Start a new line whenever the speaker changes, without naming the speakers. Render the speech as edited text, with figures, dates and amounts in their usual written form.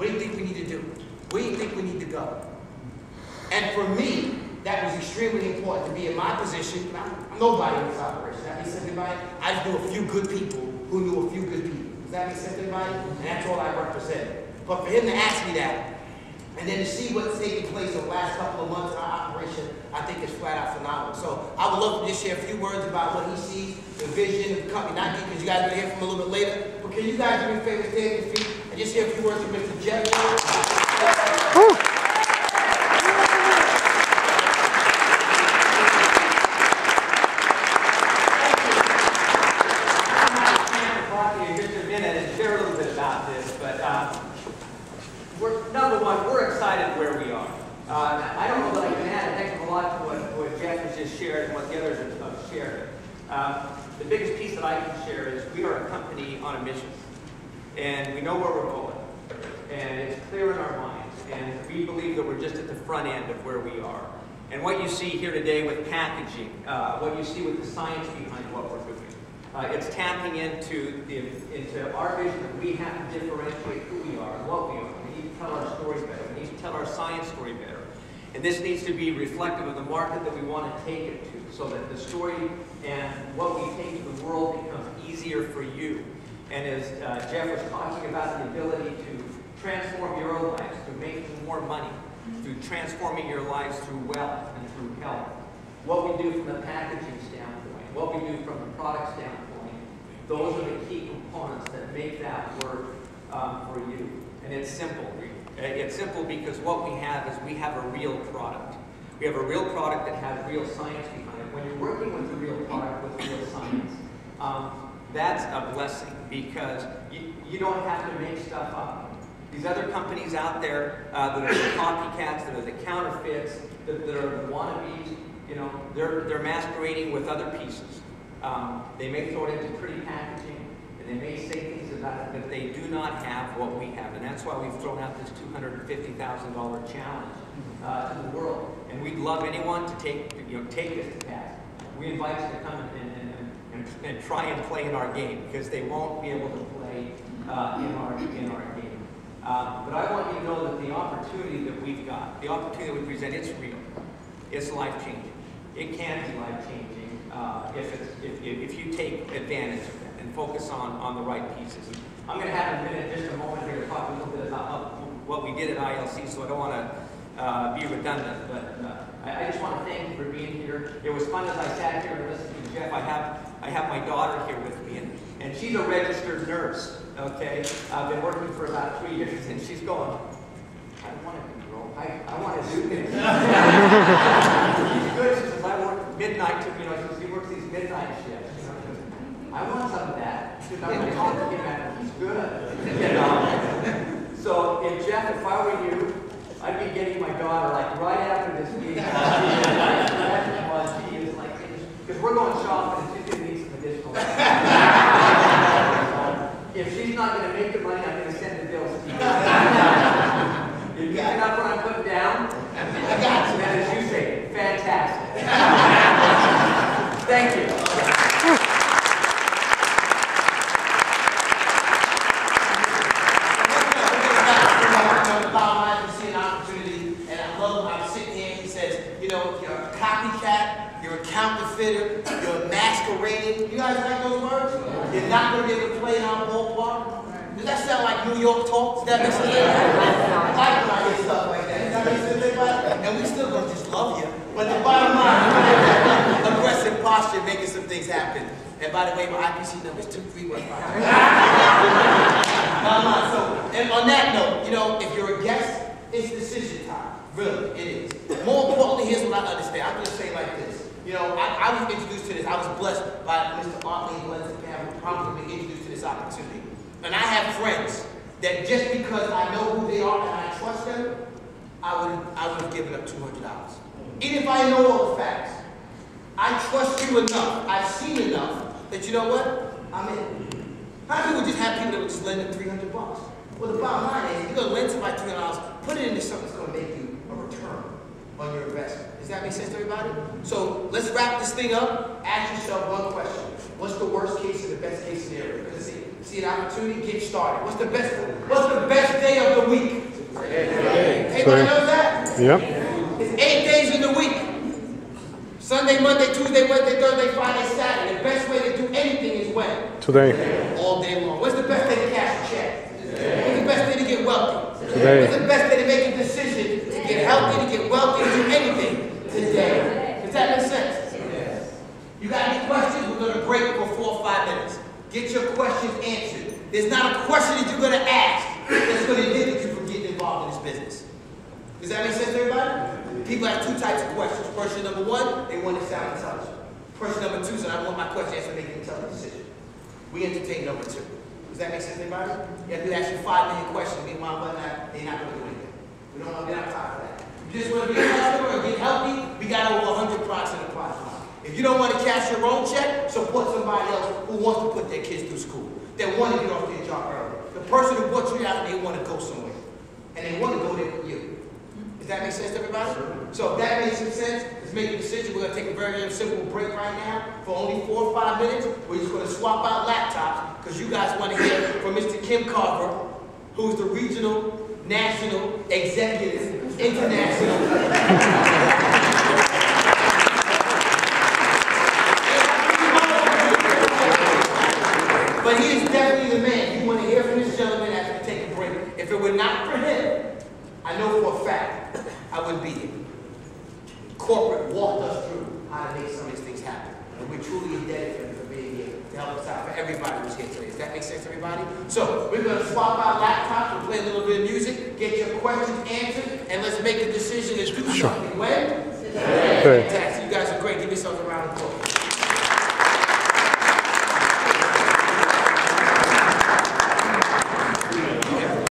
What do you think we need to do? Where do you think we need to go? And for me, that was extremely important to be in my position. I'm nobody in this operation. Does that make sense to anybody? I just knew a few good people who knew a few good people. Does that make sense to anybody? And that's all I represent. But for him to ask me that, and then to see what's taking place over the last couple of months in our operation, I think it's flat out phenomenal. So I would love to just share a few words about what he sees, the vision of the company, not because you guys are going to hear from him a little bit later, but can you guys do me a favor, stand on your feet, and just hear a few words from Mr. Jeff?
Number one, we're excited where we are. I don't know that I can add a heck of a lot to what Jeff has just shared and what the others have shared. The biggest piece that I can share is we are a company on a mission. And we know where we're going. And it's clear in our minds. And we believe that we're just at the front end of where we are. And what you see here today with packaging, what you see with the science behind what we're doing, it's tapping into our vision that we have to differentiate who we are and what we are. We need to tell our story better. We need to tell our science story better. And this needs to be reflective of the market that we want to take it to, so that the story and what we take to the world becomes easier for you. And as Jeff was talking about the ability to transform your lives, through making more money, through transforming your lives through wealth and through health, what we do from the packaging standpoint, what we do from the product standpoint, those are the key components that make that work for you. And it's simple. It's simple because what we have is we have a real product. We have a real product that has real science behind it. When you're working with a real product with real science, that's a blessing because you don't have to make stuff up. These other companies out there that are the copycats, that are the counterfeits, that are the wannabes, you know, they're masquerading with other pieces. They may throw it into pretty packaging, and they may say things about it, but they do not have what we have. And that's why we've thrown out this $250,000 challenge to the world. And we'd love anyone to take this to task. We invite you to come and try and play in our game, because they won't be able to play in our game. But I want you to know that the opportunity that we've got, the opportunity that we present, it's real. It's life-changing. It can be life-changing if you take advantage of it and focus on the right pieces. I'm going to have just a moment here to talk a little bit about what we did at ILC, so I don't want to be redundant, but I just want to thank you for being here. It was fun as I sat here and listened to Jeff. I have my daughter here with me, and she's a registered nurse, okay? I've been working for about 3 years, and she's going, I want to grow. I want to do this. She's good. She says, I work midnight, she works these midnight shifts. I want some of that. She says, I'm going to talk to him after he's good. So, Jeff, if I were you, I'd be getting my daughter, like, right after this meeting. She is like, because we're going shopping and she's going to need some additional money. If she's not going to make the money, I'm going to send the bills to you. If you pick up what I'm putting down, I got you. And as you say, fantastic. Thank you.
Counterfeiter, you're masquerading. You guys like those words? You're not going to be able to play in our ballpark. Does that sound like New York talk? Does that make sense? I like when I hear stuff like that. Does that make sense, everybody? And we still going to just love you. But the bottom line, aggressive posture, making some things happen. And by the way, my IPC number is 2315. So, and on that note, if you're a guest, it's decision time. Really, it is. More importantly, here's what I understand. I'm going to say it like this. I was introduced to this. I was blessed by Mr. Artley and Glenn to promptly be introduced to this opportunity. And I have friends that just because I know who they are and I trust them, I would have given up $200. Even if I know all the facts, I trust you enough. I've seen enough that you know what? I'm in. How many people just have people that would just lend them $300? Well, the bottom line is, if you're going to lend somebody $300, put it into something that's going to make you a return on your investment. Does that make sense to everybody? So let's wrap this thing up. Ask yourself one question. What's the worst case and the best case scenario? Because see an opportunity, get started. What's the best day of the week? Anybody knows that?
Yep.
It's 8 days in the week. Sunday, Monday, Tuesday, Wednesday, Thursday, Friday, Saturday. The best way to do anything is when?
Today.
All day long. What's the best day to cash a check? What's the best day to get wealthy?
Today.
What's the best day to make a decision, to get healthy, to get wealthy, to do anything? Today. Does that make sense? You got any questions? We're going to break for 4 or 5 minutes. Get your questions answered. There's not a question that you're going to ask that's going to inhibit you from getting involved in this business. Does that make sense to everybody? People have 2 types of questions. Question number 1, they want to sound intelligent. Question number 2 is, I want my question answered to make an intelligent decision. We entertain number 2. Does that make sense to everybody? You have to ask you 5 million questions. Meanwhile, they're not going to do anything. We don't have time for that. You just want to be a customer and get healthy, we got over 100 products in the product line. If you don't want to cash your own check, support somebody else who wants to put their kids through school. They want to get off their job early. The person who brought you out, they want to go somewhere. And they want to go there with you. Does that make sense to everybody? So if that makes some sense, let's make a decision. We're going to take a very, very simple break right now for only 4 or 5 minutes. We're just going to swap out laptops because you guys want to hear from Mr. Kim Carver, who's the regional, national, executive, international. But he is definitely the man. You want to hear from this gentleman after we take a break. If it were not for him, I know for a fact I wouldn't be here. Corporate walked us through how to make some of these things happen. And we're truly indebted to him for being here to help us out, for everybody who's here today. Does that make sense to everybody? So we're going to swap out laptops, we'll play a little bit of music, get your questions answered, and let's make a decision to do something. When? Fantastic. You guys are great. Give yourselves a round of applause.